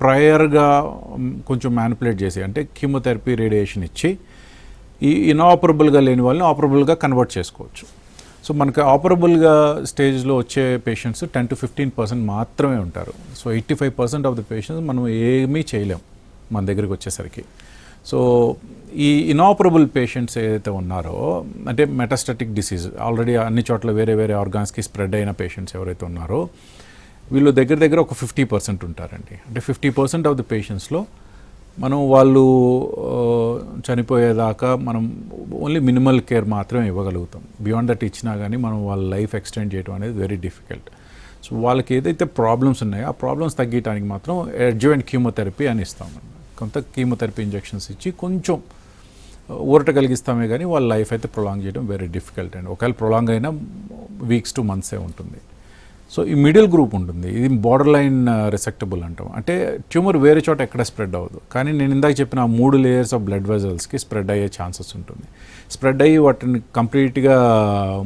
ప్రయర్గా కొంచెం మ్యానిపులేట్ చేసి అంటే కీమోథెరపీ రేడియేషన్ ఇచ్చి ఈ ఇన్ఆపరబుల్గా లేని వాళ్ళని ఆపరబుల్గా కన్వర్ట్ చేసుకోవచ్చు. సో మనకి ఆపరబుల్గా స్టేజ్లో వచ్చే పేషెంట్స్ 10 to 15% మాత్రమే ఉంటారు. సో 85% ఆఫ్ ద పేషెంట్స్ మనం ఏమీ చేయలేం మన దగ్గరికి వచ్చేసరికి. సో ఈ ఇన్ఆపరబుల్ పేషెంట్స్ ఏదైతే ఉన్నారో అంటే మెటాస్టాటిక్ డిసీజ్ ఆల్రెడీ అన్ని చోట్ల వేరే వేరే ఆర్గాన్స్కి స్ప్రెడ్ అయిన పేషెంట్స్ ఎవరైతే ఉన్నారో వీళ్ళు దగ్గర ఒక 50% ఉంటారండి. అంటే 50% ఆఫ్ ద పేషెంట్స్లో మనం వాళ్ళు చనిపోయేదాకా మనం ఓన్లీ మినిమల్ కేర్ మాత్రమే ఇవ్వగలుగుతాం. బియాండ్ దట్ ఇచ్చినా కానీ మనం వాళ్ళ లైఫ్ ఎక్స్టెండ్ చేయడం అనేది వెరీ డిఫికల్ట్. సో వాళ్ళకి ఏదైతే ప్రాబ్లమ్స్ ఉన్నాయో ఆ ప్రాబ్లమ్స్ తగ్గించడానికి మాత్రం అడ్జువెంట్ కీమోథెరపీ అని ఇస్తాం. కొంత కీమోథెరపీ ఇంజెక్షన్స్ ఇచ్చి కొంచెం ఊరట కలిగిస్తామే కానీ వాళ్ళ లైఫ్ అయితే ప్రొలాంగ్ చేయడం వెరీ డిఫికల్ట్ అండి. ఒకవేళ ప్రొలాంగ్ అయినా వీక్స్ టు మంత్సే ఉంటుంది. సో ఈ మిడిల్ గ్రూప్ ఉంటుంది, ఇది బార్డర్ లైన్ రెసెక్టబుల్ అంటాం. అంటే ట్యూమర్ వేరే చోట ఎక్కడ స్ప్రెడ్ అవ్వదు, కానీ నేను ఇందాక చెప్పిన 3 లేయర్స్ ఆఫ్ బ్లడ్ వెజల్స్కి స్ప్రెడ్ అయ్యే ఛాన్సెస్ ఉంటుంది. స్ప్రెడ్ అయ్యి వాటిని కంప్లీట్గా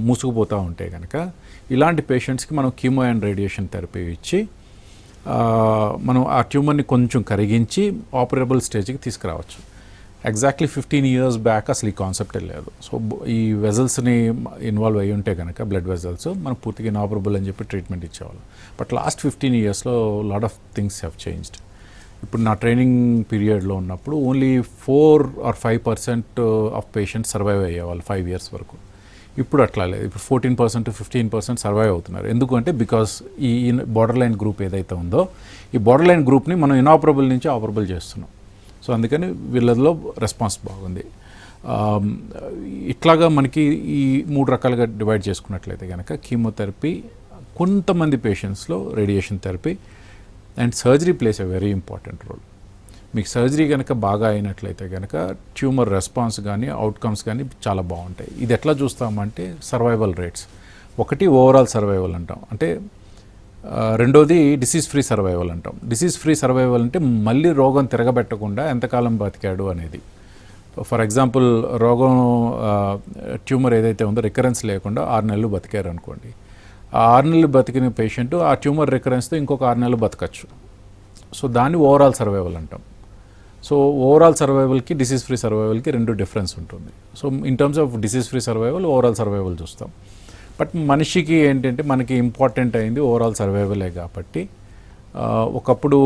మూసుకుపోతూ ఉంటే కనుక ఇలాంటి పేషెంట్స్కి మనం కీమో అండ్ రేడియేషన్ థెరపీ ఇచ్చి మనం ఆ ట్యూమర్ని కొంచెం కరిగించి ఆపరబుల్ స్టేజ్కి తీసుకురావచ్చు. ఎగ్జాక్ట్లీ 15 years బ్యాక్ అసలు ఈ కాన్సెప్టే లేదు. సో ఈ వెజల్స్ని ఇన్వాల్వ్ అయ్యి ఉంటే కనుక బ్లడ్ వెజల్స్ మనం పూర్తిగా ఇన్ఆపరబుల్ అని చెప్పి ట్రీట్మెంట్ ఇచ్చేవాళ్ళం. బట్ లాస్ట్ 15 yearsలో lot of things have changed. ఇప్పుడు నా ట్రైనింగ్ పీరియడ్లో ఉన్నప్పుడు only 4 or 5% of patients survive అయ్యేవాళ్ళు 5 years వరకు. ఇప్పుడు అట్లా లేదు, ఇప్పుడు 14% to 15% సర్వైవ్ అవుతున్నారు. ఎందుకంటే బికాస్ ఈ బార్డర్ లైన్ గ్రూప్ ఏదైతే ఉందో ఈ బార్డర్ లైన్ గ్రూప్ని మనం ఇనాపరబుల్ నుంచి ఆపరబుల్ చేస్తున్నాం. సో అందుకని వీళ్ళలో రెస్పాన్స్ బాగుంది. ఇట్లాగా మనకి ఈ 3 రకాలుగా డివైడ్ చేసుకున్నట్లయితే కనుక కీమోథెరపీ, కొంతమంది పేషెంట్స్లో radiation therapy and surgery plays a very important role. మీకు సర్జరీ కనుక బాగా అయినట్లయితే కనుక ట్యూమర్ రెస్పాన్స్ కానీ అవుట్కమ్స్ కానీ చాలా బాగుంటాయి. ఇది ఎట్లా చూస్తామంటే సర్వైవల్ రేట్స్, ఒకటి ఓవరాల్ సర్వైవల్ అంటాం, అంటే రెండోది డిసీజ్ ఫ్రీ సర్వైవల్ అంటాం. డిసీజ్ ఫ్రీ సర్వైవల్ అంటే మళ్ళీ రోగం తిరగబెట్టకుండా ఎంతకాలం బతికాడు అనేది. ఫర్ ఎగ్జాంపుల్ రోగం ట్యూమర్ ఏదైతే ఉందో రికరెన్స్ లేకుండా 6 నెలలు బతికారు అనుకోండి. ఆ 6 నెలలు బతికిన పేషెంట్ ఆ ట్యూమర్ రికరెన్స్తో ఇంకొక 6 నెలలు బతకచ్చు. సో దాన్ని ఓవరాల్ సర్వైవల్ అంటాం. సో ఓవరాల్ సర్వైవల్కి డిసీజ్ ఫ్రీ సర్వైవల్కి 2 డిఫరెన్స్ ఉంటుంది. So in terms of disease free survival, overall survival చూస్తాం. బట్ మనిషికి ఏంటంటే మనకి ఇంపార్టెంట్ అయింది ఓవరాల్ సర్వైవలే కాబట్టి ఒకప్పుడు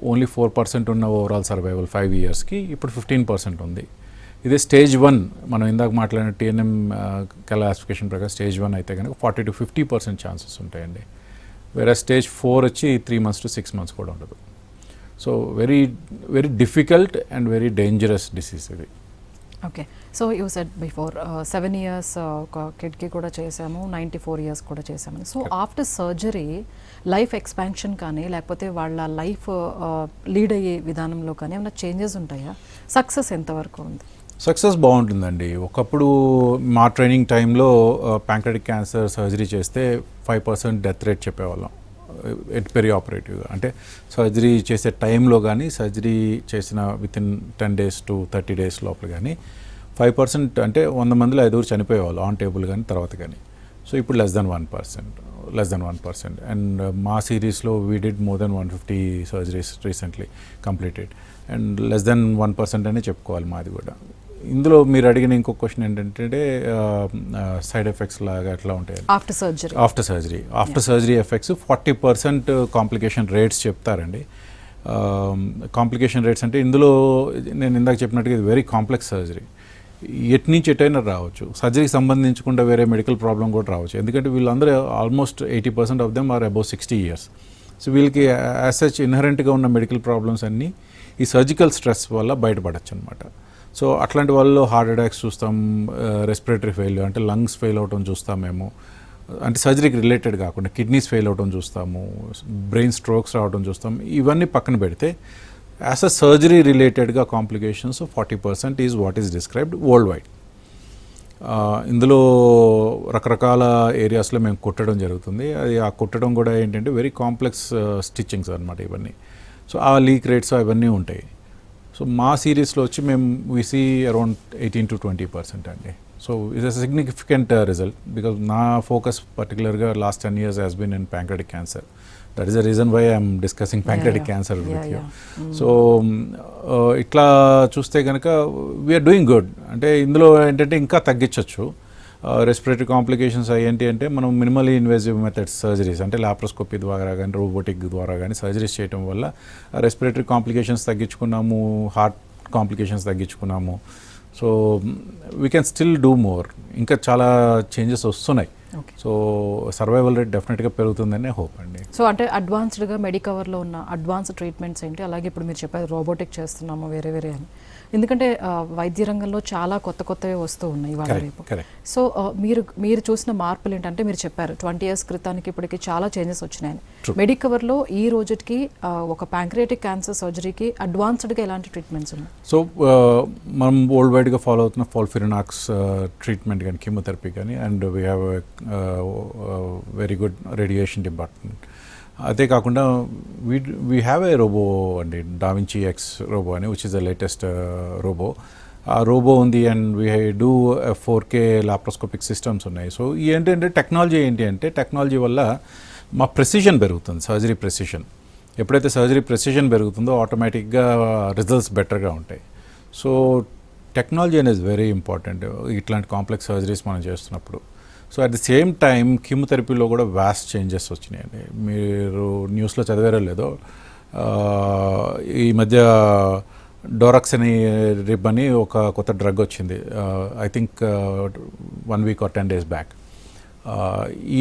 ఓన్లీ 4% ఉన్న ఓవరాల్ సర్వైవల్ 5 yearsకి ఇప్పుడు 15% ఉంది. ఇదే స్టేజ్ 1, మనం ఇందాక మాట్లాడిన TNM క్లాసిఫికేషన్ ప్రకారం స్టేజ్ 1 అయితే కనుక 40 to 50% ఛాన్సెస్ ఉంటాయండి. వేరే స్టేజ్ 4 వచ్చి 3 months to 6 months కూడా ఉండదు. So very very difficult and very dangerous disease ఇది. Okay, so you said before 7 years ఒక కిడ్కి కూడా చేసాము, 94 years కూడా చేసాము. So after surgery life expansion కానీ లేకపోతే వాళ్ళ లైఫ్ లీడ్ అయ్యే విధానంలో కానీ ఏమైనా చేంజెస్ ఉంటాయా? సక్సెస్ ఎంతవరకు ఉంది? సక్సెస్ బాగుంటుందండి. ఒకప్పుడు మా ట్రైనింగ్ టైంలో ప్యాంక్రెటిక్ క్యాన్సర్ సర్జరీ చేస్తే 5% డెత్ రేట్ చెప్పేవాళ్ళం పెరి ఆపరేటివ్గా. అంటే సర్జరీ చేసే టైంలో కానీ సర్జరీ చేసిన వితిన్ 10 days to 30 days లోపల కానీ 5%, అంటే 100 మందిలో 5 చనిపోయేవాళ్ళు ఆన్ టేబుల్ కానీ తర్వాత కానీ. సో ఇప్పుడు లెస్ దెన్ 1%. అండ్ మా సిరీస్లో we did more than 150 surgeries recently completed, and less than 1% అనే చెప్పుకోవాలి మాది కూడా. ఇందులో మీరు అడిగిన ఇంకొక క్వశ్చన్ ఏంటంటే సైడ్ ఎఫెక్ట్స్ లాగా ఎట్లా ఉంటాయి after surgery effects 40% complication rates చెప్తారండి. కాంప్లికేషన్ రేట్స్ అంటే ఇందులో నేను ఇందాక చెప్పినట్టుగా ఇది వెరీ కాంప్లెక్స్ సర్జరీ, ఎటు నుంచి ఎటైనా రావచ్చు. సర్జరీకి సంబంధించకుండా వేరే మెడికల్ ప్రాబ్లం కూడా రావచ్చు. ఎందుకంటే వీళ్ళందరూ almost 80% of them are above 60 years. So వీళ్ళకి యాజ్ సచ్ ఇన్హరెంట్గా ఉన్న మెడికల్ ప్రాబ్లమ్స్ అన్నీ ఈ సర్జికల్ స్ట్రెస్ వల్ల బయటపడచ్చు అనమాట. సో అట్లాంటి వాళ్ళు హార్ట్ అటాక్స్ చూస్తాం, రెస్పిరేటరీ ఫెయిల్యూర్ అంటే లంగ్స్ ఫెయిల్ అవటం చూస్తామేమో, అంటే సర్జరీకి రిలేటెడ్ కాకుండా కిడ్నీస్ ఫెయిల్ అవటం చూస్తాము, బ్రెయిన్ స్ట్రోక్స్ రావడం చూస్తాం. ఇవన్నీ పక్కన పెడితే యాజ్ అ సర్జరీ రిలేటెడ్గా complications 40% is what is described world wide. ఇందులో రకరకాల ఏరియాస్లో మేము కుట్టడం జరుగుతుంది. అది ఆ కుట్టడం కూడా ఏంటంటే వెరీ కాంప్లెక్స్ స్టిచ్చింగ్స్ అనమాట ఇవన్నీ. సో ఆ లీక్ రేట్స్ అవన్నీ ఉంటాయి. సో మా సిరీస్లో వచ్చి మేము వి సీ అరౌండ్ 18 to 20% అండి. So it's a significant result because నా ఫోకస్ పర్టికులర్గా last 10 years has been in pancreatic cancer. That is the reason why I'm discussing pancreatic cancer with you. So ఇట్లా చూస్తే కనుక వీఆర్ డూయింగ్ గుడ్. అంటే ఇందులో ఏంటంటే ఇంకా తగ్గించవచ్చు. రెస్పిరేటరీ కాంప్లికేషన్స్ ఏంటి అంటే మనం మినిమల్లీ ఇన్వేజివ్ మెథడ్స్ సర్జరీస్ అంటే లాప్రోస్కోపీ ద్వారా కానీ రోబోటిక్ ద్వారా కానీ సర్జరీస్ చేయడం వల్ల రెస్పిరేటరీ కాంప్లికేషన్స్ తగ్గించుకున్నాము, హార్ట్ కాంప్లికేషన్స్ తగ్గించుకున్నాము. So we can still do more. ఇంకా చాలా చేంజెస్ వస్తున్నాయి. సో సర్వైవల్ రేట్ డెఫినెట్గా పెరుగుతుందనే హోప్ అండి. సో అంటే అడ్వాన్స్డ్గా మెడికవర్లో ఉన్న అడ్వాన్స్డ్ ట్రీట్మెంట్స్ ఏంటి? అలాగే ఇప్పుడు మీరు చెప్పారు రోబోటిక్ చేస్తున్నాము వేరే వేరే అని. ఎందుకంటే వైద్య రంగంలో చాలా కొత్తవి వస్తూ ఉన్నాయి ఇవాళ రేపు. సో మీరు చూసిన మార్పులు ఏంటంటే మీరు చెప్పారు 20 years క్రితానికి ఇప్పటికి చాలా చేంజెస్ వచ్చినాయని. మెడికవర్లో ఈ రోజుకి ఒక ప్యాంక్రియాటిక్ క్యాన్సర్ సర్జరీకి అడ్వాన్స్డ్గా ఎలాంటి ట్రీట్మెంట్స్ ఉన్నాయి? సో మనం వరల్డ్ వైడ్గా ఫాలో అవుతున్న ఫాల్ఫిరనాక్స్ ట్రీట్మెంట్ కానీ కీమోథెరపీ కానీ, and we have very good radiation department. అదే కాకుండా వీ హ్యావ్ ఏ రోబో అండి, డావించి ఎక్స్ రోబో అని, which is the latest robot. ఆ రోబో ఉంది and we do 4K laparoscopic systems ఉన్నాయి. సో ఏంటంటే టెక్నాలజీ వల్ల మా ప్రెసిషన్ పెరుగుతుంది, సర్జరీ ప్రెసిషన్. ఎప్పుడైతే సర్జరీ ప్రెసిషన్ పెరుగుతుందో ఆటోమేటిక్గా రిజల్ట్స్ బెటర్గా ఉంటాయి. సో టెక్నాలజీ అనేది వెరీ ఇంపార్టెంట్ ఇట్లాంటి కాంప్లెక్స్ సర్జరీస్ మనం చేస్తున్నప్పుడు. So at the same time కీమోథెరపీలో కూడా వాస్ట్ చేంజెస్ వచ్చినాయండి. మీరు న్యూస్లో చదివారో లేదో, ఈ మధ్య డోరాక్స్ అని రిబ్ అని ఒక కొత్త డ్రగ్ వచ్చింది, I think 1 week or 10 days back.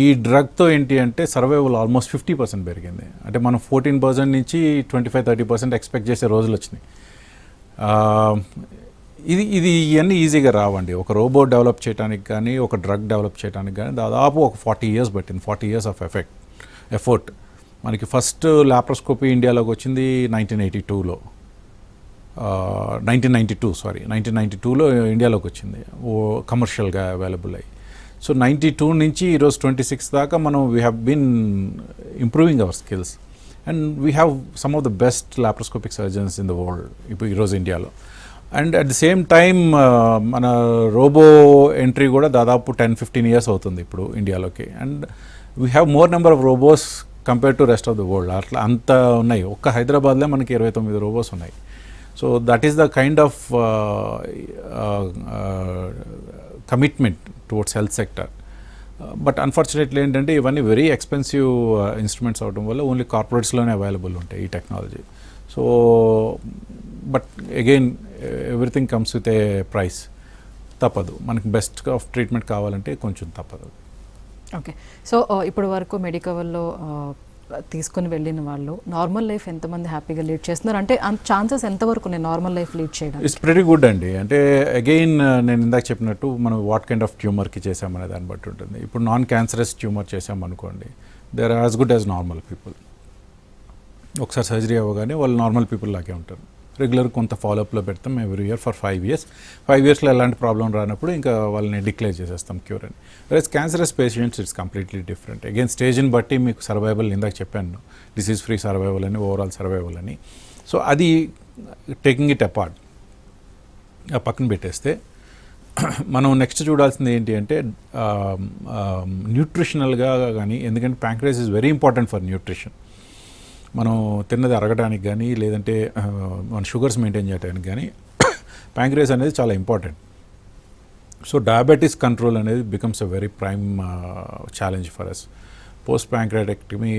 ఈ డ్రగ్తో ఏంటి అంటే సర్వైవల్ ఆల్మోస్ట్ 50% పెరిగింది. అంటే మనం 14% నుంచి 25-30% ఎక్స్పెక్ట్ చేసే రోజులు వచ్చినాయి. ఇది ఇవన్నీ ఈజీగా రావండి. ఒక రోబోట్ డెవలప్ చేయడానికి కానీ ఒక డ్రగ్ డెవలప్ చేయడానికి కానీ దాదాపు ఒక 40 years పట్టింది. 40 years ఆఫ్ ఎఫర్ట్. మనకి ఫస్ట్ లాప్రోస్కోపీ ఇండియాలోకి వచ్చింది 1982లో, 1992లో ఇండియాలోకి వచ్చింది, కమర్షియల్గా అవైలబుల్ అయ్యి. సో 92 నుంచి ఈరోజు 26 దాకా మనం we have been improving our skills and we have some of the best laparoscopic surgeons in the world ఇప్పుడు ఈరోజు ఇండియాలో. And at the same time మన రోబో ఎంట్రీ కూడా దాదాపు 10-15 years అవుతుంది ఇప్పుడు ఇండియాలోకి. And we have more number of robots compare to rest of the world. అట్లా అంత ఉన్నాయి. ఒక్క హైదరాబాద్లో మనకి 29 రోబోస్ ఉన్నాయి. So that is the kind of commitment towards health sector. But unfortunately ఏంటంటే ఇవన్నీ వెరీ ఎక్స్పెన్సివ్ ఇన్స్ట్రుమెంట్స్ అవడం వల్ల ఓన్లీ కార్పొరేట్స్లోనే అవైలబుల్ ఉంటాయి ఈ technology. So but again everything comes with a price. తప్పదు, మనకి బెస్ట్ ఆఫ్ ట్రీట్మెంట్ కావాలంటే కొంచెం తప్పదు. ఓకే, సో ఇప్పటి వరకు మెడికవర్లో తీసుకుని వెళ్ళిన వాళ్ళు నార్మల్ లైఫ్ ఎంతమంది హ్యాపీగా లీడ్ చేస్తున్నారు? అంటే ఛాన్సెస్ ఎంతవరకు ఉన్నాయి నార్మల్ లైఫ్ లీడ్ చేయడం? ఇట్స్ వెరీ గుడ్ అండి. అంటే అగైన్ నేను ఇందాక చెప్పినట్టు మనం వాట్ కైండ్ ఆఫ్ ట్యూమర్కి చేసామనే దాన్ని బట్టి ఉంటుంది. ఇప్పుడు నాన్ క్యాన్సరస్ ట్యూమర్ చేసామనుకోండి, they are as good as normal people. ఒకసారి సర్జరీ అవ్వగానే వాళ్ళు నార్మల్ పీపుల్ లాగే ఉంటారు. రెగ్యులర్ కొంత ఫాలోఅప్లో పెడతాం ఎవ్రీ ఇయర్ ఫర్ 5 years. 5 yearsలో ఎలాంటి ప్రాబ్లం రానప్పుడు ఇంకా వాళ్ళని డిక్లేర్ చేసేస్తాం క్యూర్ అని. Versus cancerous patients it's completely different. Again స్టేజ్ని బట్టి మీకు సర్వైవల్ ఇందాక చెప్పాను, డిసీజ్ ఫ్రీ సర్వైవల్ అని, ఓవరాల్ సర్వైవల్ అని. సో అది టేకింగ్ ఇట్ అపార్ట్ ఆ పక్కన పెట్టేస్తే మనం నెక్స్ట్ చూడాల్సింది ఏంటి అంటే న్యూట్రిషనల్గా కానీ, ఎందుకంటే pancreas is very important for nutrition. మనం తిన్నది అరగడానికి కానీ లేదంటే మన షుగర్స్ మెయింటైన్ చేయడానికి కానీ ప్యాంక్రియాస్ అనేది చాలా ఇంపార్టెంట్. సో డయాబెటీస్ కంట్రోల్ అనేది becomes a very prime challenge for us. Post pancreatectomy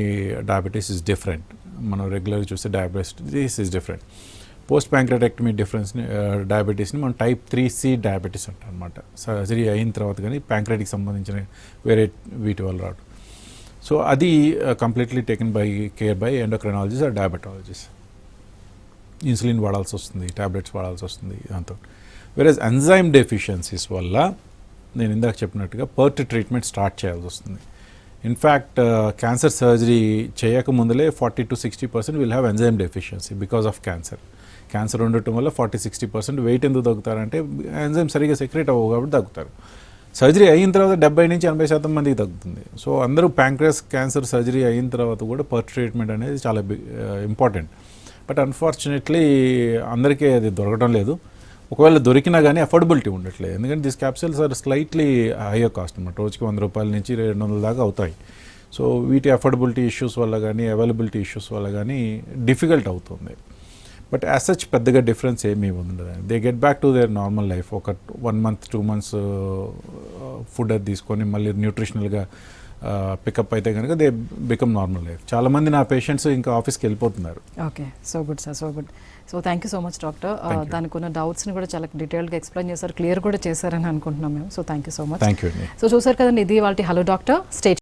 diabetes is different. మనం రెగ్యులర్గా చూస్తే diabetes is different. Post pancreatectomy డయాబెటీస్ని మనం టైప్ 3C డయాబెటీస్ అంటాం అనమాట. సర్జరీ అయిన తర్వాత కానీ ప్యాంక్రియాటిక్ సంబంధించిన వేరే వీటి వల్ల రావడం. సో అది completely taken care by endocrinologist or diabetologist. Insulin వాడాల్సి వస్తుంది, ట్యాబ్లెట్స్ వాడాల్సి వస్తుంది దాంతో. వేరేజ్ ఎంజైమ్ డెఫిషియన్సీస్ వల్ల నేను ఇందాక చెప్పినట్టుగా పర్ట్ ట్రీట్మెంట్ స్టార్ట్ చేయాల్సి వస్తుంది. ఇన్ఫ్యాక్ట్ క్యాన్సర్ సర్జరీ చేయకముందులే 40-60% will have enzyme deficiency because of cancer. Cancer ఉండటం వల్ల 40-60% వెయిట్ ఎందుకు తగ్గుతారంటే ఎంజైమ్ సరిగా సెక్రేట్ అవ్వవు కాబట్టి తగ్గుతారు. సర్జరీ అయిన తర్వాత 70-80% మందికి తగ్గుతుంది. సో అందరూ ప్యాంక్రియాస్ క్యాన్సర్ సర్జరీ అయిన తర్వాత కూడా పర్ట్ ట్రీట్మెంట్ అనేది చాలా ఇంపార్టెంట్. బట్ అన్ఫార్చునేట్లీ అందరికీ అది దొరకడం లేదు. ఒకవేళ దొరికినా కానీ అఫోర్డబిలిటీ ఉండట్లేదు. ఎందుకంటే this capsules are slightly higher cost అన్నమాట. రోజుకి ₹100 నుంచి $200 దాకా అవుతాయి. సో వీటి అఫోర్డబిలిటీ ఇష్యూస్ వల్ల కానీ అవైలబిలిటీ ఇష్యూస్ వల్ల కానీ డిఫికల్ట్ అవుతుంది. బట్ యాజ్ సచ్ పెద్దగా డిఫరెన్స్ ఏమీ ఉండదు. They get back to their normal life. ఒక 1 month 2 months ఫుడ్ అది తీసుకొని మళ్ళీ న్యూట్రిషనల్గా పికప్ అయితే కనుక దే బికమ్ నార్మల్ లైఫ్. చాలామంది నా పేషెంట్స్ ఇంకా ఆఫీస్కి వెళ్ళిపోతున్నారు. Okay, so good sir, so good. So thank you so much doctor. దానికి ఉన్న డౌట్స్ని కూడా చాలా డీటెయిల్గా ఎక్స్ప్లెయిన్ చేశారు, క్లియర్ కూడా చేశారని అనుకుంటున్నాం మేము. So thank you so much. Thank you అండి. సో చూసారు కదండి, ఇది వాళ్ళ హలో డాక్టర్. స్టే